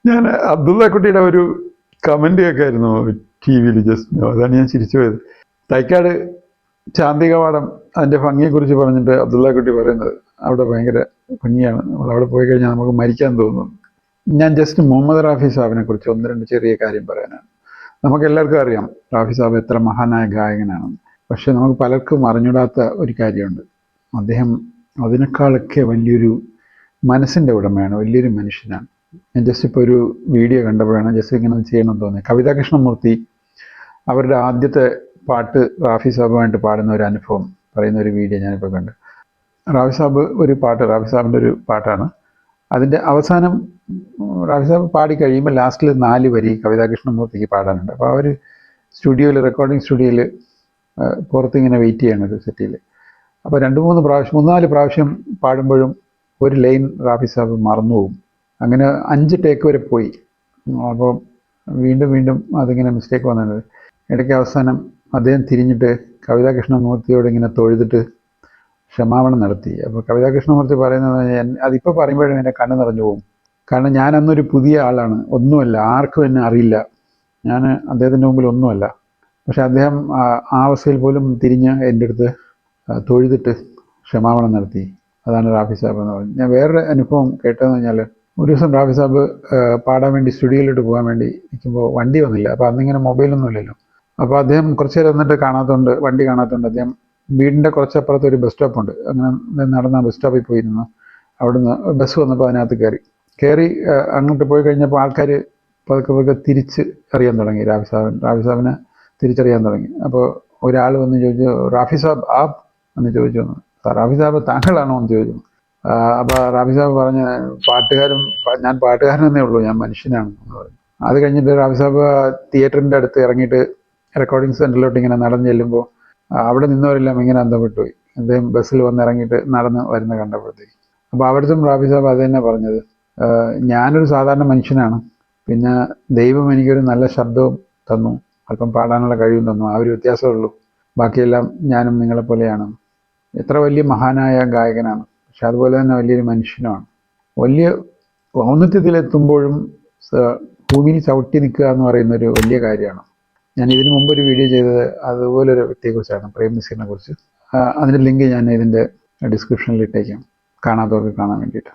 ഞാൻ അബ്ദുള്ള കുട്ടിയുടെ ഒരു കമന്റ് കേൾക്കായിരുന്നു ടി വിയിൽ ജസ്റ്റ്. അതാണ് ഞാൻ ചിരിച്ചു പോയത്. തൈക്കാട് ചാന്തികവാടം അതിൻ്റെ ഭംഗിയെക്കുറിച്ച് പറഞ്ഞിട്ട് അബ്ദുള്ള കുട്ടി പറയുന്നത് അവിടെ ഭയങ്കര ഭംഗിയാണ്, നമ്മൾ അവിടെ പോയി കഴിഞ്ഞാൽ നമുക്ക് മരിക്കാൻ തോന്നുന്നു. ഞാൻ ജസ്റ്റ് മുഹമ്മദ് റാഫി സാഹിബിനെ കുറിച്ച് ഒന്ന് രണ്ട് ചെറിയ കാര്യം പറയാനാണ്. നമുക്ക് എല്ലാവർക്കും അറിയാം റാഫി സാഹിബ് എത്ര മഹാനായ ഗായകനാണെന്ന്. പക്ഷെ നമുക്ക് പലർക്കും അറിഞ്ഞൂടാത്ത ഒരു കാര്യമുണ്ട്. അദ്ദേഹം അതിനേക്കാളൊക്കെ വലിയൊരു മനസ്സിൻ്റെ ഉടമയാണ്, വലിയൊരു മനുഷ്യനാണ്. ഞാൻ ജസ്റ്റ് ഇപ്പോൾ ഒരു വീഡിയോ കണ്ടപ്പോഴാണ് ജസ്റ്റ് ഇങ്ങനെ ചെയ്യണമെന്ന് തോന്നിയത്. കവിതാ കൃഷ്ണമൂർത്തി അവരുടെ ആദ്യത്തെ പാട്ട് റാഫി സാബുമായിട്ട് പാടുന്ന ഒരു അനുഭവം പറയുന്ന ഒരു വീഡിയോ ഞാനിപ്പോൾ കണ്ടു. റാഫി സാബിൻ്റെ ഒരു പാട്ടാണ്. അതിൻ്റെ അവസാനം റാഫി സാബ് പാടി കഴിയുമ്പോൾ ലാസ്റ്റിൽ 4 വരി കവിതാ കൃഷ്ണമൂർത്തിക്ക് പാടാനുണ്ട്. അപ്പോൾ അവർ റെക്കോർഡിംഗ് സ്റ്റുഡിയോയിൽ പുറത്തിങ്ങനെ വെയിറ്റ് ചെയ്യണം ഒരു സെറ്റിൽ. അപ്പോൾ 3-4 പ്രാവശ്യം പാടുമ്പോഴും ഒരു ലൈൻ റാഫി സാബ് മറന്നുപോകും. അങ്ങനെ 5 ടേക്ക് വരെ പോയി. അപ്പോൾ വീണ്ടും അതിങ്ങനെ മിസ്റ്റേക്ക് വന്നിട്ടുണ്ട്. ഇടയ്ക്ക് അവസാനം അദ്ദേഹം തിരിഞ്ഞിട്ട് കവിതാ കൃഷ്ണമൂർത്തിയോട് ഇങ്ങനെ തൊഴുതിട്ട് ക്ഷമാപണം നടത്തി. അപ്പോൾ കവിതാ കൃഷ്ണമൂർത്തി പറയുന്നത്, അതിപ്പോൾ പറയുമ്പോഴും എൻ്റെ കണ്ണ് നിറഞ്ഞു പോകും. കാരണം ഞാൻ അന്നൊരു പുതിയ ആളാണ്, ഒന്നുമല്ല, ആർക്കും എന്നെ അറിയില്ല, ഞാൻ അദ്ദേഹത്തിൻ്റെ മുമ്പിൽ ഒന്നുമല്ല. പക്ഷെ അദ്ദേഹം ആ അവസ്ഥയിൽ പോലും തിരിഞ്ഞ് എൻ്റെ അടുത്ത് തൊഴുതിട്ട് ക്ഷമാപണം നടത്തി. അതാണ് റാഫി സാബ് എന്ന് പറയുന്നത്. ഞാൻ വേറൊരു അനുഭവം കേട്ടതെന്ന് പറഞ്ഞാൽ, ഒരു ദിവസം റാഫി സാബ് പാടാൻ വേണ്ടി സ്റ്റുഡിയോയിലോട്ട് പോകാൻ വേണ്ടി നിൽക്കുമ്പോൾ വണ്ടി വന്നില്ല. അപ്പോൾ അന്നിങ്ങനെ മൊബൈലൊന്നും ഇല്ലല്ലോ. അപ്പോൾ അദ്ദേഹം കുറച്ച് നേരം വന്നിട്ട് വണ്ടി കാണാത്തതുകൊണ്ട് അദ്ദേഹം വീടിൻ്റെ കുറച്ചപ്പുറത്ത് ഒരു ബസ് സ്റ്റോപ്പുണ്ട്. അങ്ങനെ നടന്ന ബസ് സ്റ്റോപ്പിൽ പോയി നിന്ന് അവിടുന്ന് ബസ് വന്നപ്പോൾ അതിനകത്ത് കയറി അങ്ങോട്ട് പോയി കഴിഞ്ഞപ്പോൾ ആൾക്കാർ പതുക്കെ തിരിച്ച് അറിയാൻ തുടങ്ങി. റാഫി സാബിനെ തിരിച്ചറിയാൻ തുടങ്ങി. അപ്പോൾ ഒരാൾ വന്ന് ചോദിച്ചു, റാഫി സാബ് എന്ന് ചോദിച്ചു വന്നു. റാഫി സാബ് താങ്കളാണോ എന്ന് ചോദിച്ചു. അപ്പോൾ റാഫി സാബ് പറഞ്ഞ, ഞാൻ പാട്ടുകാരനെന്നേ ഉള്ളൂ, ഞാൻ മനുഷ്യനാണ് എന്ന് പറഞ്ഞു. അത് കഴിഞ്ഞിട്ട് റാഫി സാബ് തിയേറ്ററിൻ്റെ അടുത്ത് ഇറങ്ങിയിട്ട് റെക്കോർഡിംഗ് സെൻറ്ററിലോട്ട് ഇങ്ങനെ നടന്ന് ചെല്ലുമ്പോൾ അവിടെ നിന്നവരെല്ലാം ഇങ്ങനെ അന്തപ്പെട്ടു പോയി. അദ്ദേഹം ബസ്സിൽ വന്ന് ഇറങ്ങിയിട്ട് നടന്ന് വരുന്ന കണ്ടപ്പോഴത്തേക്ക്. അപ്പോൾ അവിടുത്തെ റാഫി സാബ് അത് തന്നെ പറഞ്ഞത്, ഞാനൊരു സാധാരണ മനുഷ്യനാണ്, പിന്നെ ദൈവം എനിക്കൊരു നല്ല ശബ്ദവും തന്നു, അല്പം പാടാനുള്ള കഴിവും തന്നു, ആ ഒരു വ്യത്യാസമേ ഉള്ളൂ, ബാക്കിയെല്ലാം ഞാനും നിങ്ങളെപ്പോലെയാണ്. എത്ര വലിയ മഹാനായ ഗായകനാണ്, പക്ഷെ അതുപോലെ തന്നെ വലിയൊരു മനുഷ്യനുമാണ്. വലിയ ഔന്നത്യത്തിലെത്തുമ്പോഴും ഭൂമിയിൽ ചവിട്ടി നിൽക്കുക എന്ന് പറയുന്നൊരു വലിയ കാര്യമാണ്. ഞാൻ ഇതിനു മുമ്പ് ഒരു വീഡിയോ ചെയ്തത് അതുപോലൊരു വ്യക്തിയെക്കുറിച്ചാണ്, പ്രേം നസീറിനെ കുറിച്ച്. അതിൻ്റെ ലിങ്ക് ഞാൻ ഇതിൻ്റെ ഡിസ്ക്രിപ്ഷനിൽ ഇട്ടേക്കാം, കാണാത്തവർക്ക് കാണാൻ വേണ്ടിയിട്ട്.